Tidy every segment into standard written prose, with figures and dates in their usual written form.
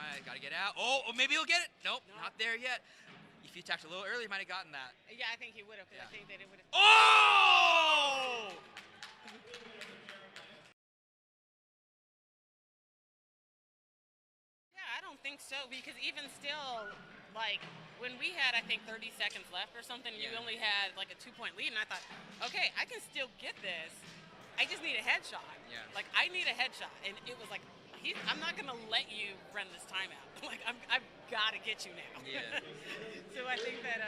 Jeremiah got to get out. Oh, maybe he'll get it. Nope, not there yet. If he attacked a little earlier, he might have gotten that. Yeah, I think he would have, because I think that it would have. Oh! Yeah, I don't think so, because even still, like, when we had, I think, 30 seconds left or something, you only had, like, a 2-point lead, and I thought, okay, I can still get this. I just need a headshot. Yeah. Like, I need a headshot. And it was like, I'm not going to let you run this timeout. Like, I've got to get you now. Yeah. So I think that...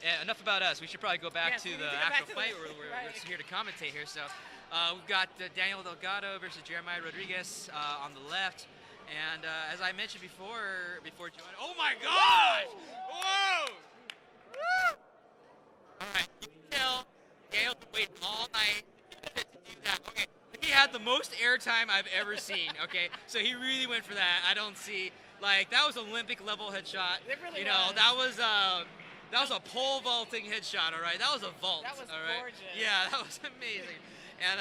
Yeah, enough about us. We should probably go back to the actual fight. We're here to commentate here. So we've got Daniel Delgado versus Jeremiah Rodriguez on the left. And as I mentioned before joining... Oh, my gosh! Whoa! Woo! All right, you can tell Daniel's waiting all night to do that. Okay, he had the most airtime I've ever seen, okay? So he really went for that. I don't see... Like, that was Olympic level headshot. It really was. That was a pole vaulting headshot, all right? That was a vault. That was gorgeous. Yeah, that was amazing. And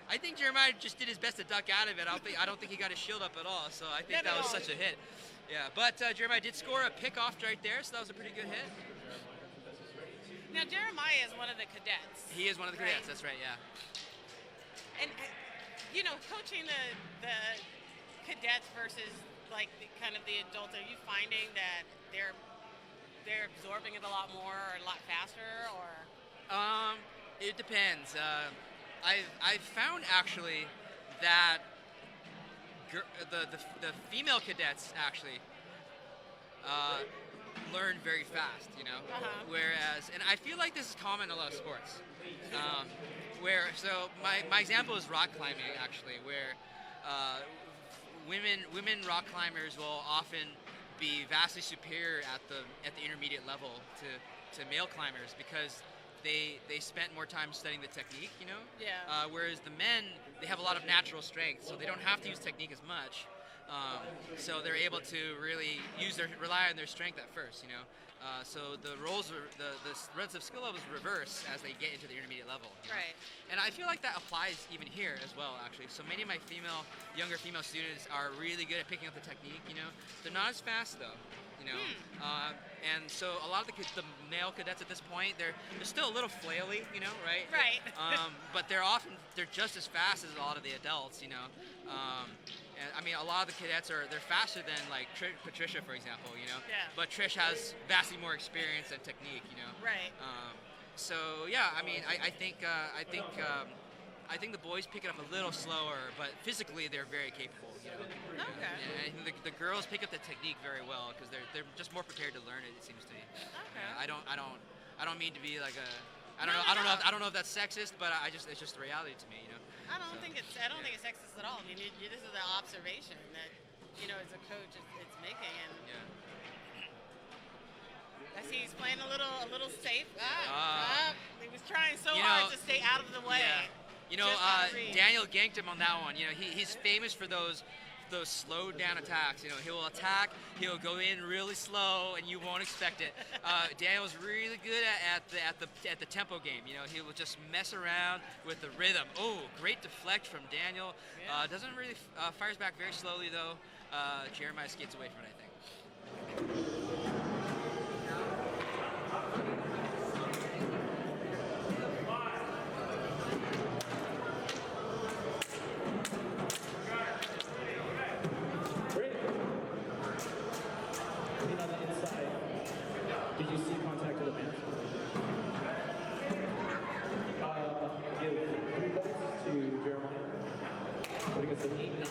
I think Jeremiah just did his best to duck out of it. I don't think he got his shield up at all, so I think that was such a hit. Yeah, but Jeremiah did score a pick-off right there, so that was a pretty good hit. Now, Jeremiah is one of the cadets. He is one of the cadets, that's right, yeah. And, you know, coaching the cadets versus, like, kind of the adults, are you finding that they're absorbing it a lot more or a lot faster, or? It depends. I've found actually that the female cadets actually learn very fast, you know. Whereas, and I feel like this is common in a lot of sports. So my example is rock climbing actually, where women rock climbers will often be vastly superior at the intermediate level to male climbers because they spent more time studying the technique, you know? Yeah. Whereas the men, they have a lot of natural strength, so they don't have to use technique as much. So they're able to really rely on their strength at first, you know? So the relative skill levels reverse as they get into the intermediate level. You know? Right. And I feel like that applies even here as well, actually. So many of my younger female students are really good at picking up the technique, you know? They're not as fast though, you know? And so a lot of the male cadets at this point, they're still a little flaily, you know, right? Right. But they're just as fast as a lot of the adults, you know? And I mean, a lot of the cadets they're faster than like Patricia, for example, you know. Yeah. But Trish has vastly more experience and technique, you know. Right. So yeah, I mean, I think the boys pick it up a little slower, but physically they're very capable, you know. Okay. And I think the girls pick up the technique very well because they're just more prepared to learn it. It seems to me. Okay. I don't mean to be like a. I don't know if that's sexist, but it's just the reality to me, you know. I don't think it's sexist at all. I mean, this is an observation that, you know, as a coach, it's making. And I see he's playing a little safe. He was trying so hard to stay out of the way. Yeah. You know, Daniel ganked him on that one. You know, he's famous for those slowed down attacks. You know, he will attack, he'll go in really slow, and you won't expect it. Daniel's really good at the tempo game. You know, he will just mess around with the rhythm. Oh, great deflect from Daniel. Doesn't really fires back very slowly though. Jeremiah skates away from it, I think. Did you see contact with the man? Give 3 points to Jeremiah. Putting us at 8-9.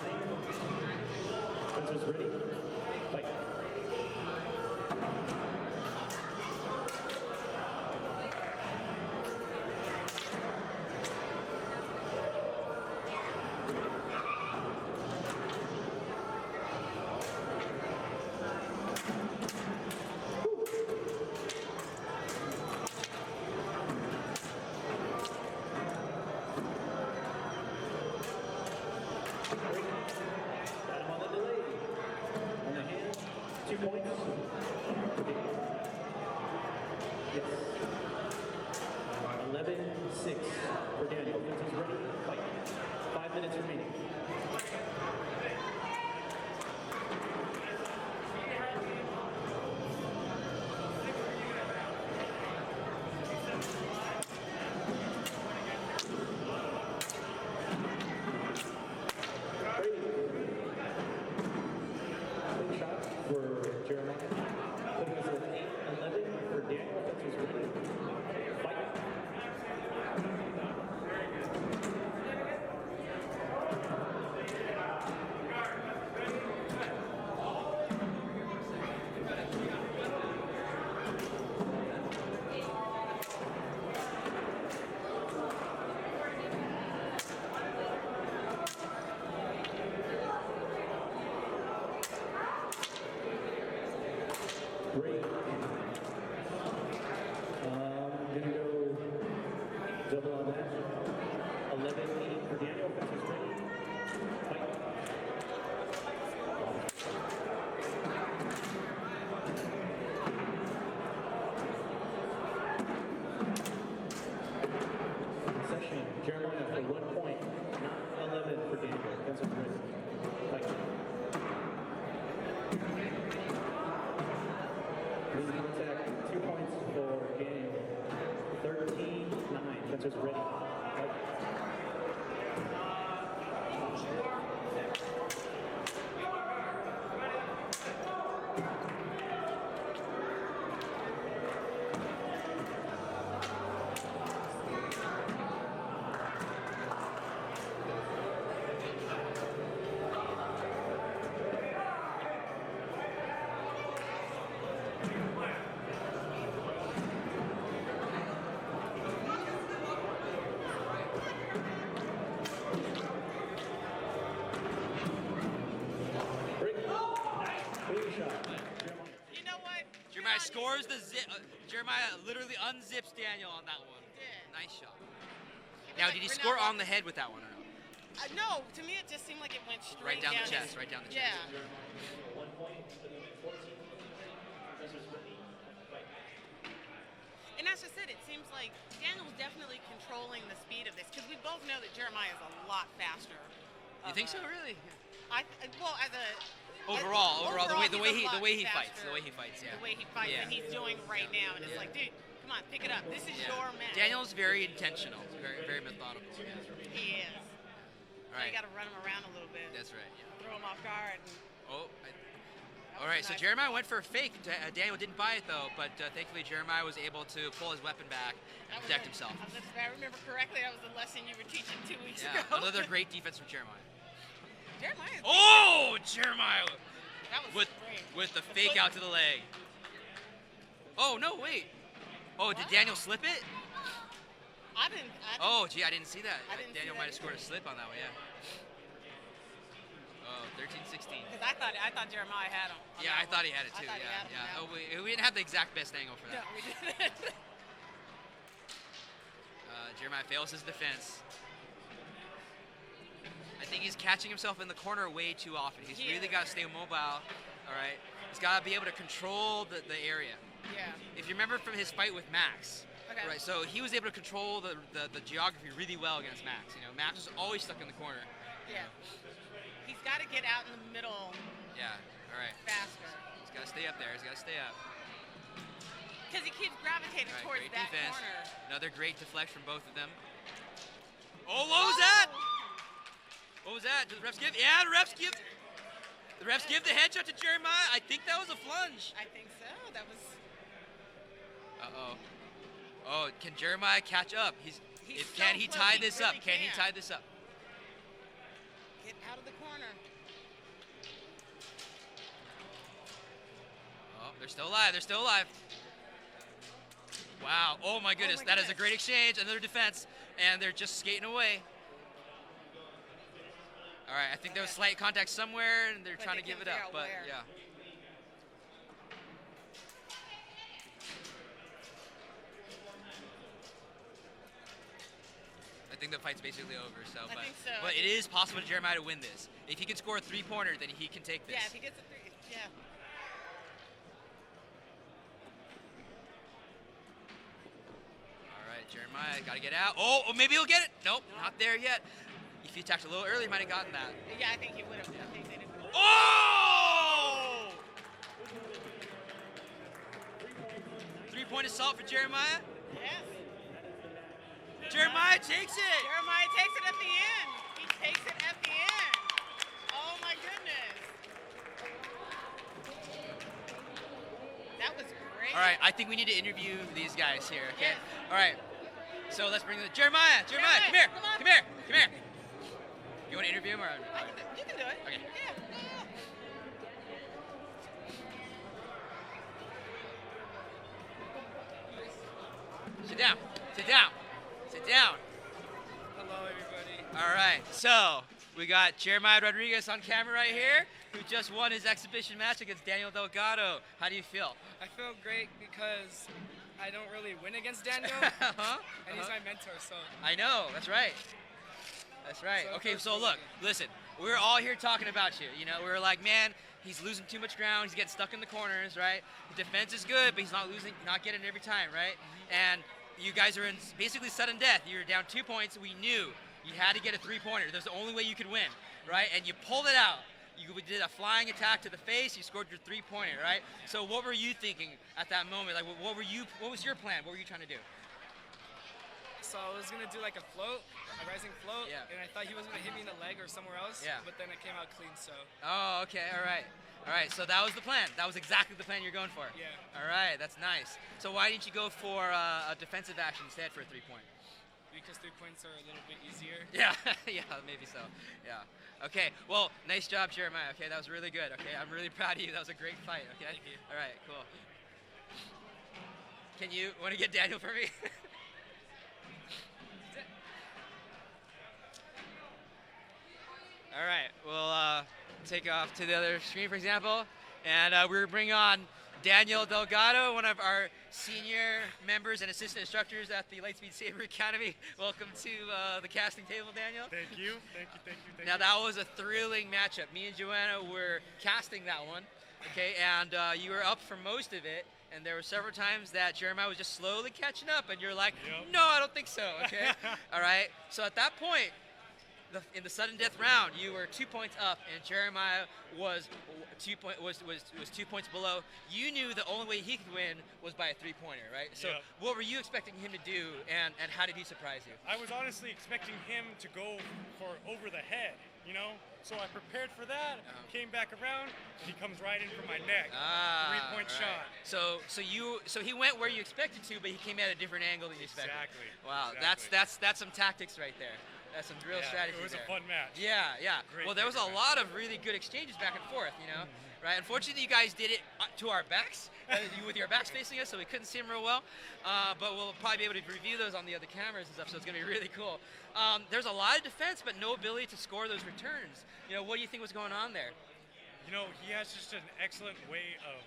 Spencer's ready. Fight. Got him on the delay. Great. Gonna go double on that. 11-8 for Daniel. Fences ready. Fight. Session. Jeremiah for 1 point. 11 for Daniel. Fences ready. Fight. Lead contact, 2 points for Daniel. 13-9. Fences ready. Fight. You know what? Jeremiah scores the zip. Jeremiah literally unzips Daniel on that one. He did. Nice shot. Now, did he score on the head with that one or no? No, to me it just seemed like it went straight Right down the his- chest, right down the chest. Yeah. 1 point. 14. Fences ready. Fight. And as I said, it seems like Daniel's definitely controlling the speed of this because we both know that Jeremiah is a lot faster. You think so, really? Well, as a Overall, the way he's a lot he faster. fights, the way he fights, yeah. The way he fights Yeah. and he's doing right Yeah. now, and it's Yeah. like, dude, come on, pick it up. This is Yeah. your match. Daniel's very intentional, very, very methodical. Yeah. He is. All You right. got to run him around a little bit. That's right. Yeah. Throw him off guard. Oh. That All was right. So nice. Jeremiah went for a fake. Daniel didn't buy it though, but thankfully Jeremiah was able to pull his weapon back and That was protect it. himself. If I remember correctly, that was the lesson you were teaching 2 weeks Yeah. ago. Another great defense from Jeremiah. Jeremiah. Oh, Jeremiah That was with great. with the fake out to the leg. Oh no! Wait. Oh, did Wow. Daniel slip it? I didn't. Oh, gee, I didn't see that. I didn't see Daniel that might have either. scored a slip on that one, yeah. Oh, 13-16. Because I thought Jeremiah had him. on Yeah, that I thought one. he had it I too. thought he Yeah, had him yeah. on Oh, that we didn't have the exact best angle for one. No, that. we didn't. Jeremiah fails his defense. I think he's catching himself in the corner way too often. He's He really is. got to stay mobile. All right. He's got to be able to control the area. Yeah. If you remember from his fight with Max, Okay. right? So he was able to control the geography really well against Max. You know, Max was always stuck in the corner. Yeah. He's got to get out in the middle Yeah. All right. faster. He's got to stay up there. He's got to stay up. Because he keeps gravitating All right. towards Great that defense. corner. Another great deflect from both of them. Oh, what was that? What was that? Did the refs give? Yeah, the refs give. The refs give the headshot to Jeremiah. I think that was a flunge. I think so. That was. Uh-oh. Oh, can Jeremiah catch up? He's Can so he close, tie he this really up? Can he can. tie this up? Get out of the corner. Oh, they're still alive. They're still alive. Wow. Oh my goodness. my That is a goodness. great exchange. Another defense. And they're just skating away. All right. I think there was slight contact somewhere, and they're But trying they to give couldn't it figure up. out But where. yeah. I think the fight's basically over. So, I but, think so. but it is possible for Jeremiah to win this. If he can score a three-pointer, then he can take this. Yeah, if he gets a three. Yeah. All right, Jeremiah, got to get out. Oh, maybe he'll get it. Nope, not there yet. If he attacked a little early, he might have gotten that. Yeah, I think he would have. I think they didn't. Oh! 3-point assault for Jeremiah. Yes. Jeremiah takes it. Jeremiah takes it at the end. He takes it at the end. Oh my goodness. That was great. All right, I think we need to interview these guys here, okay? Yes. All right, so let's bring the Jeremiah, come here, come on. come here, come here. You want to interview him or? You can do it. Okay. Yeah. Sit down, sit down, sit down. Hello, everybody. All right, so we got Jeremiah Rodriguez on camera right here, who just won his exhibition match against Daniel Delgado. How do you feel? I feel great because I don't really win against Daniel, and he's my mentor, so. I know, that's right. That's right. So Okay, so look, listen, we're all here talking about you. You know, we're like, man, he's losing too much ground. He's getting stuck in the corners, right? The defense is good, but he's not getting it every time, right? And you guys are in basically sudden death. You're down 2 points. We knew you had to get a three-pointer. That's the only way you could win, right? And you pulled it out. You did a flying attack to the face. You scored your three-pointer, right? So what were you thinking at that moment? Like, what was your plan? What were you trying to do? So I was gonna do like a float, a rising float, Yeah. and I thought he was gonna hit me in the leg or somewhere else. Yeah. But then it came out clean, so. Oh, okay, all right. All right, so that was the plan. That was exactly the plan you're going for. Yeah. All right, that's nice. So why didn't you go for a defensive action instead for a three-point? Because 3 points are a little bit easier. Yeah, yeah, maybe so. Yeah. Okay, well, nice job, Jeremiah. Okay, that was really good. Okay, I'm really proud of you. That was a great fight. Okay. Thank you. All right, cool. Can you want to get Daniel for me? All right, we'll take off to the other screen, for example, and we're bringing on Daniel Delgado, one of our senior members and assistant instructors at the Lightspeed Saber Academy. Welcome to the casting table, Daniel. Thank you, thank you, thank you, thank Now you. that was a thrilling matchup. Me and Joanna were casting that one, okay, and you were up for most of it. And there were several times that Jeremiah was just slowly catching up, and you're like, Yep. no, I don't think so, okay? All right, so at that point, in the sudden death round, you were 2 points up, and Jeremiah was 2 points below. You knew the only way he could win was by a three-pointer, right? So Yep. what were you expecting him to do, and how did he surprise you? I was honestly expecting him to go for over the head, you know? So I prepared for that, came back around, and he comes right in for my neck. Three-point right. shot. So he went where you expected to, but he came at a different angle than you expected. Exactly. Wow, exactly. that's some tactics right there. That's some real strategy. It was there. a fun match. Yeah, yeah. Great Well, there was a match. lot of really good exchanges back and forth, you know, right? Unfortunately, you guys did it to our backs, with your backs facing us, so we couldn't see them real well. But we'll probably be able to review those on the other cameras and stuff, so it's going to be really cool. There's a lot of defense, but no ability to score those returns. You know, what do you think was going on there? You know, he has just an excellent way of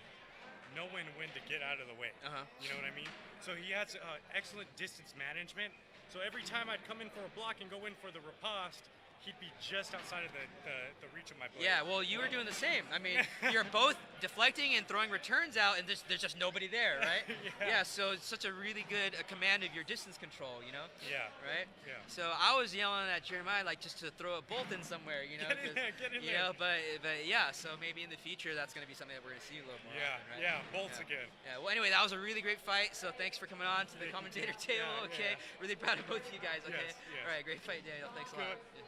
knowing when to get out of the way. You know what I mean? So he has excellent distance management. So every time I'd come in for a block and go in for the riposte, he'd be just outside of the reach of my blade. Yeah, well, you were doing the same. I mean, you're both deflecting and throwing returns out, and there's just nobody there, right? Yeah. So it's such a really good command of your distance control, you know? Yeah. Right? Yeah. So I was yelling at Jeremiah, like, just to throw a bolt in somewhere, you know? Get in there, get in you there. know, but yeah, so maybe in the future that's going to be something that we're going to see a little more Yeah, often, right? yeah, bolts again. Yeah, well, anyway, that was a really great fight, so thanks for coming on to the commentator table, yeah, okay? yeah. Really proud of both of you guys, okay? Yes, yes. All right, great fight, Daniel. Thanks a lot. Good.